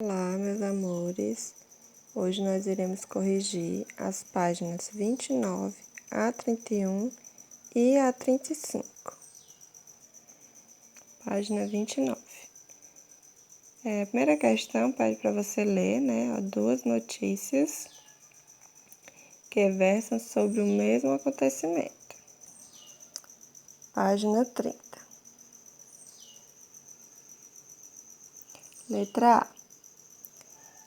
Olá, meus amores. Hoje nós iremos corrigir as páginas 29 a 31 e a 35. Página 29. A primeira questão pede para você ler, duas notícias que versam sobre o mesmo acontecimento. Página 30. Letra A.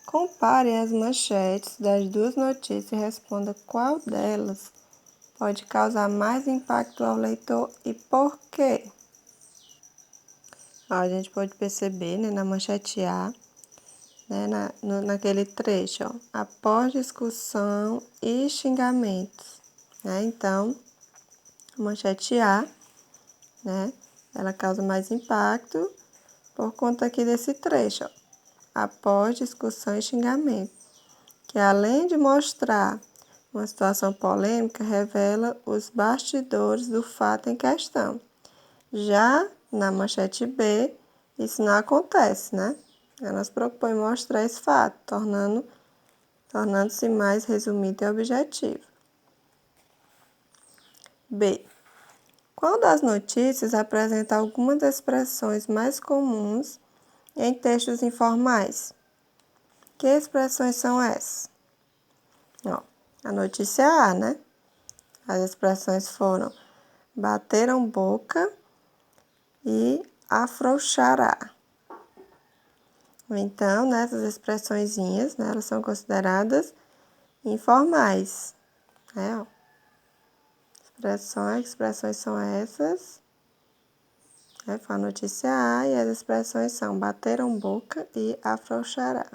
Compare as manchetes das duas notícias e responda qual delas pode causar mais impacto ao leitor e por quê. A gente pode perceber, na manchete A, naquele trecho, após discussão e xingamentos. Então, a manchete A, ela causa mais impacto por conta aqui desse trecho, após discussão e xingamento, que além de mostrar uma situação polêmica, revela os bastidores do fato em questão. Já na manchete B, isso não acontece, Ela se propõe mostrar esse fato, tornando-se mais resumido e objetivo. B. Qual das notícias apresenta algumas expressões mais comuns em textos informais? Que expressões são essas? A notícia A, As expressões foram bateram boca e afrouxará. Então, essas expressõezinhas, elas são consideradas informais. Expressões são essas. Foi a notícia A e as expressões são bateram boca e afrouxará.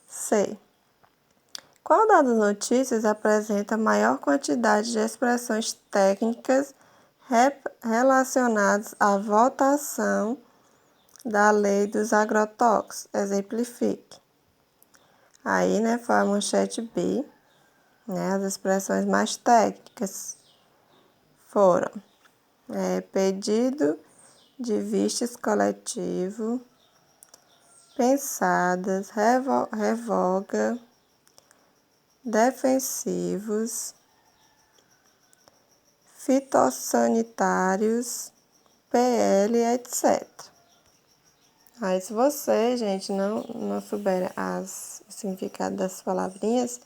C. Qual das notícias apresenta maior quantidade de expressões técnicas relacionadas à votação da lei dos agrotóxicos? Exemplifique. Aí, foi a manchete B. As expressões mais técnicas foram pedido de vistas coletivo, pensadas, revoga, defensivos, fitossanitários, PL, etc. Aí, se você, gente, não souber o significado das palavrinhas,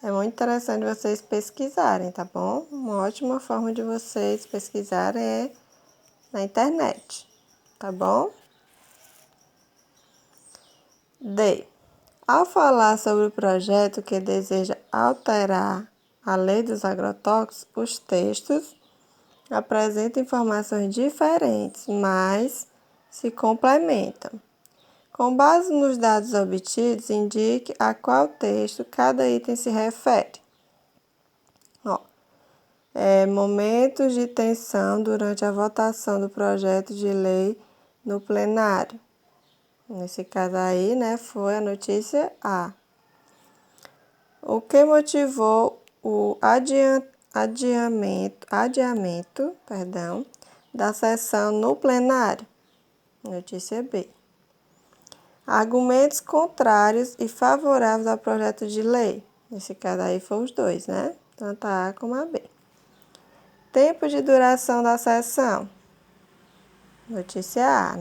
é muito interessante vocês pesquisarem, tá bom? Uma ótima forma de vocês pesquisarem é na internet, tá bom? D. Ao falar sobre o projeto que deseja alterar a lei dos agrotóxicos, os textos apresentam informações diferentes, mas se complementam. Com base nos dados obtidos, indique a qual texto cada item se refere. Momentos de tensão durante a votação do projeto de lei no plenário. Nesse caso aí, foi a notícia A. O que motivou o adiamento da sessão no plenário? Notícia B. Argumentos contrários e favoráveis ao projeto de lei. Nesse caso aí foram os dois, Tanto a A como a B. Tempo de duração da sessão. Notícia A,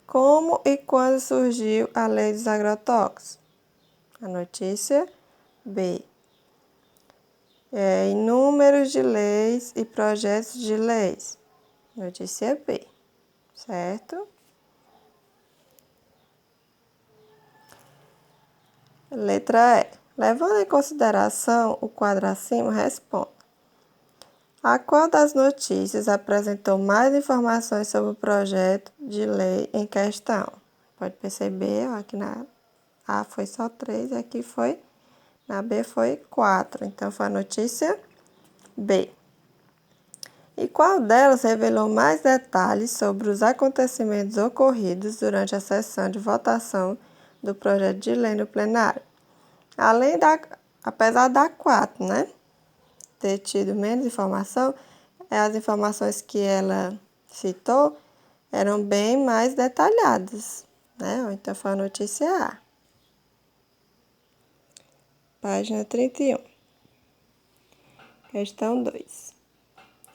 Como e quando surgiu a lei dos agrotóxicos? A notícia B. Inúmeros de leis e projetos de leis. Notícia B, certo? Letra E. Levando em consideração o quadro acima, responda. A qual das notícias apresentou mais informações sobre o projeto de lei em questão? Pode perceber, aqui na A foi só 3 e aqui na B foi 4. Então, foi a notícia B. E qual delas revelou mais detalhes sobre os acontecimentos ocorridos durante a sessão de votação do projeto de lei no plenário? Apesar da 4, ter tido menos informação, as informações que ela citou eram bem mais detalhadas, né? Então foi a notícia A. Página 31. Questão 2.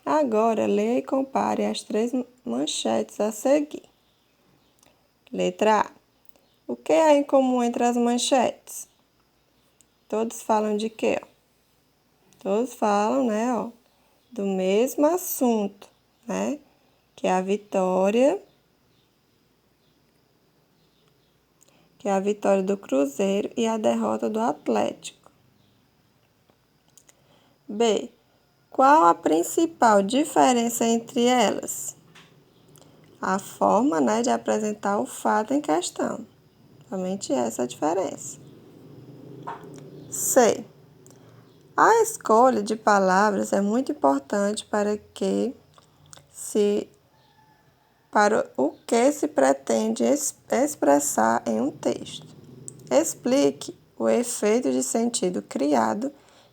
Agora, leia e compare as 3 manchetes a seguir. Letra A. O que há em comum entre as manchetes? Todos falam de quê? Todos falam, né, do mesmo assunto, né? Que é a vitória do Cruzeiro e a derrota do Atlético. B. Qual a principal diferença entre elas? A forma, né, de apresentar o fato em questão. Somente essa a diferença. C. A escolha de palavras é muito importante para o que se pretende expressar em um texto. Explique o efeito de sentido criado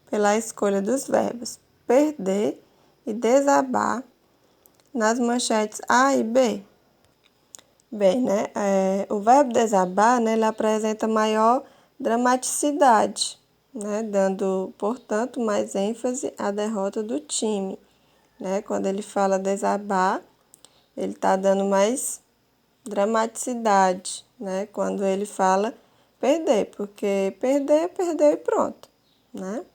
pela escolha dos verbos perder e desabar nas manchetes A e B. Bem, né? O verbo desabar, né, ele apresenta maior dramaticidade, né, dando, portanto, mais ênfase à derrota do time. Né? Quando ele fala desabar, ele está dando mais dramaticidade, né? Quando ele fala perder, porque perder, perdeu e pronto, né?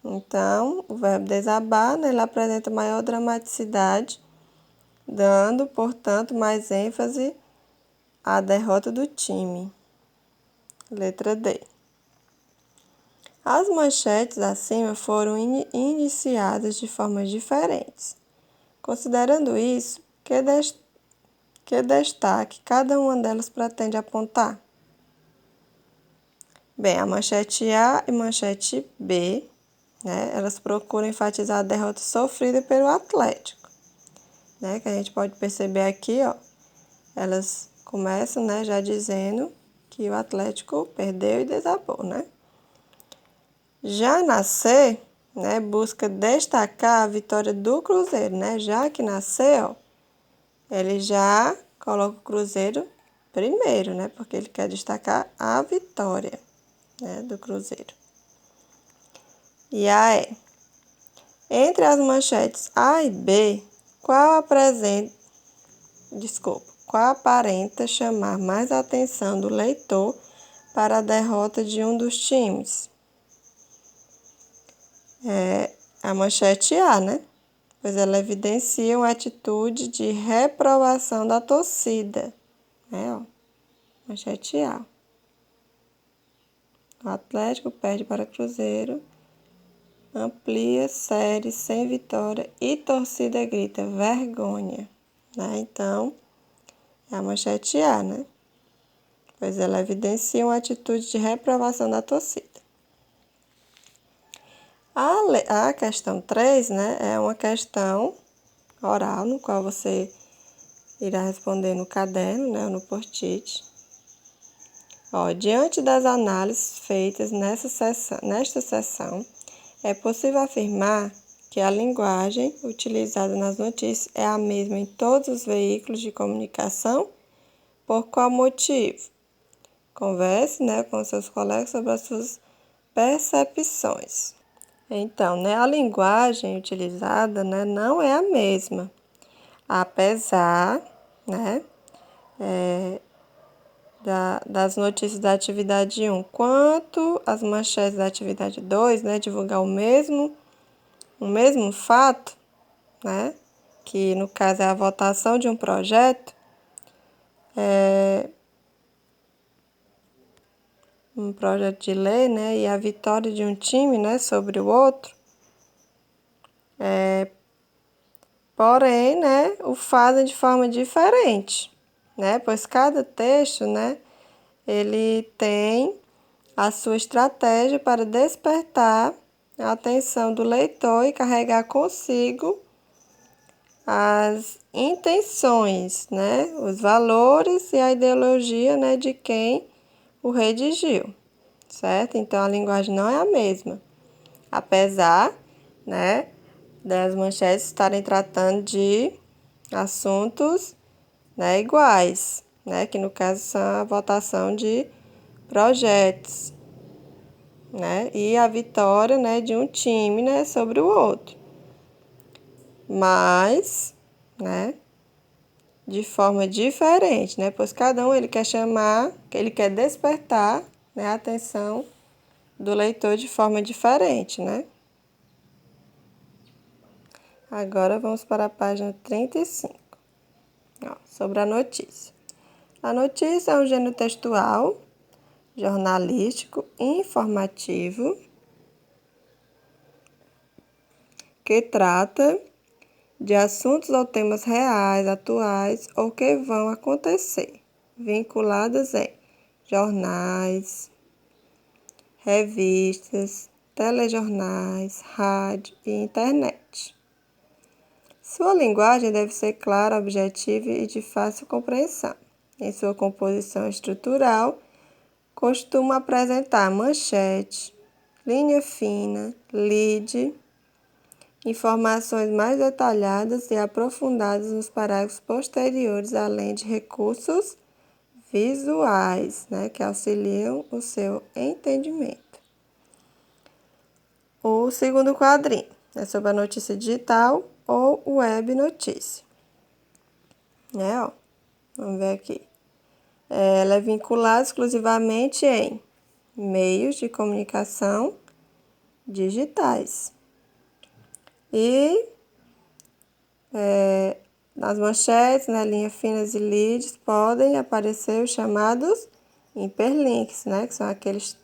Então, o verbo desabar, né, ele apresenta maior dramaticidade, dando, portanto, mais ênfase à derrota do time. Letra D. As manchetes acima foram iniciadas de formas diferentes. Considerando isso, que destaque cada uma delas pretende apontar? Bem, a manchete A e manchete B, né, elas procuram enfatizar a derrota sofrida pelo Atlético, né, que a gente pode perceber aqui, elas começam, né, já dizendo que o Atlético perdeu e desabou, né? Já na C, né, busca destacar a vitória do Cruzeiro, né? Já que na C, ele já coloca o Cruzeiro primeiro, né? Porque ele quer destacar a vitória, né, do Cruzeiro. E a E. Entre as manchetes A e B, qual aparenta chamar mais a atenção do leitor para a derrota de um dos times? É a manchete A, né? Pois ela evidencia uma atitude de reprovação da torcida. Né? Manchete A. O Atlético perde para Cruzeiro, amplia série sem vitória e torcida grita vergonha. Né? Então, é a manchete A, né? Pois ela evidencia uma atitude de reprovação da torcida. A questão 3, né, é uma questão oral, no qual você irá responder no caderno, né, no post-it. Diante das análises feitas nesta seção, é possível afirmar que a linguagem utilizada nas notícias é a mesma em todos os veículos de comunicação. Por qual motivo? Converse, né, com seus colegas sobre as suas percepções. Então, né, a linguagem utilizada, né, não é a mesma, apesar, né, das notícias da atividade 1, quanto as manchetes da atividade 2, né, divulgar o mesmo fato, né, que no caso é a votação de um projeto, um projeto de lei, né, e a vitória de um time, né, sobre o outro, porém, né, o fazem de forma diferente, né, pois cada texto, né, ele tem a sua estratégia para despertar a atenção do leitor e carregar consigo as intenções, né, os valores e a ideologia, né, de quem o redigiu, certo? Então a linguagem não é a mesma, apesar, né, das manchetes estarem tratando de assuntos, né, iguais, né? Que no caso são a votação de projetos, né? E a vitória, né, de um time, né, sobre o outro. Mas, né, de forma diferente, né? Pois cada um ele quer chamar, ele quer despertar, né, a atenção do leitor de forma diferente, né? Agora vamos para a página 35, ó, sobre a notícia. A notícia é um gênero textual, jornalístico, informativo, que trata de assuntos ou temas reais, atuais ou que vão acontecer, vinculados em jornais, revistas, telejornais, rádio e internet. Sua linguagem deve ser clara, objetiva e de fácil compreensão. Em sua composição estrutural, costuma apresentar manchete, linha fina, lead, informações mais detalhadas e aprofundadas nos parágrafos posteriores, além de recursos visuais, né, que auxiliam o seu entendimento. O segundo quadrinho é sobre a notícia digital ou web notícia. Né, ó, vamos ver aqui. Ela é vinculada exclusivamente em meios de comunicação digitais. E nas manchetes, na linha finas e leads, podem aparecer os chamados hiperlinks, né, que são aqueles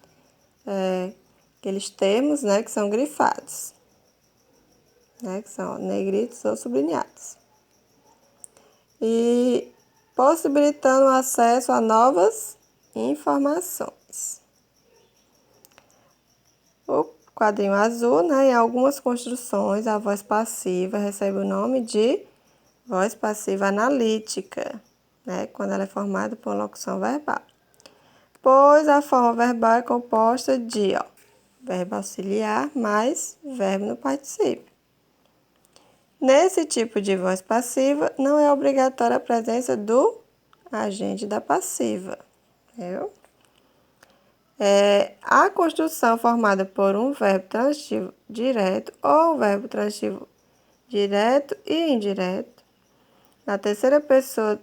termos, né, que são grifados, né, que são negritos ou sublinhados. E possibilitando o acesso a novas informações. O quadrinho azul, né, em algumas construções, a voz passiva recebe o nome de voz passiva analítica, né, quando ela é formada por locução verbal. Pois a forma verbal é composta de verbo auxiliar mais verbo no particípio. Nesse tipo de voz passiva, não é obrigatória a presença do agente da passiva. Entendeu? A construção formada por um verbo transitivo direto ou verbo transitivo direto e indireto, na terceira pessoa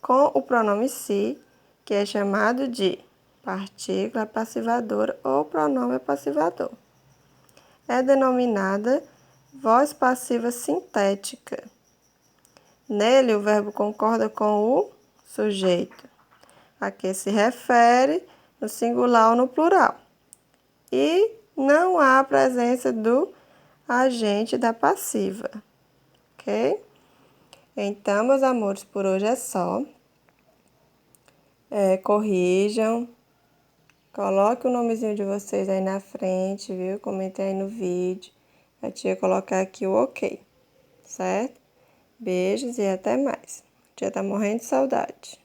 com o pronome se, que é chamado de partícula passivadora ou pronome passivador. É denominada voz passiva sintética. Nele, o verbo concorda com o sujeito, a que se refere no singular ou no plural. E não há presença do agente da passiva. Ok? Então, meus amores, por hoje é só. Corrijam. Coloque o nomezinho de vocês aí na frente, viu? Comentem aí no vídeo. A tia colocar aqui o ok, certo? Beijos e até mais. A tia tá morrendo de saudade.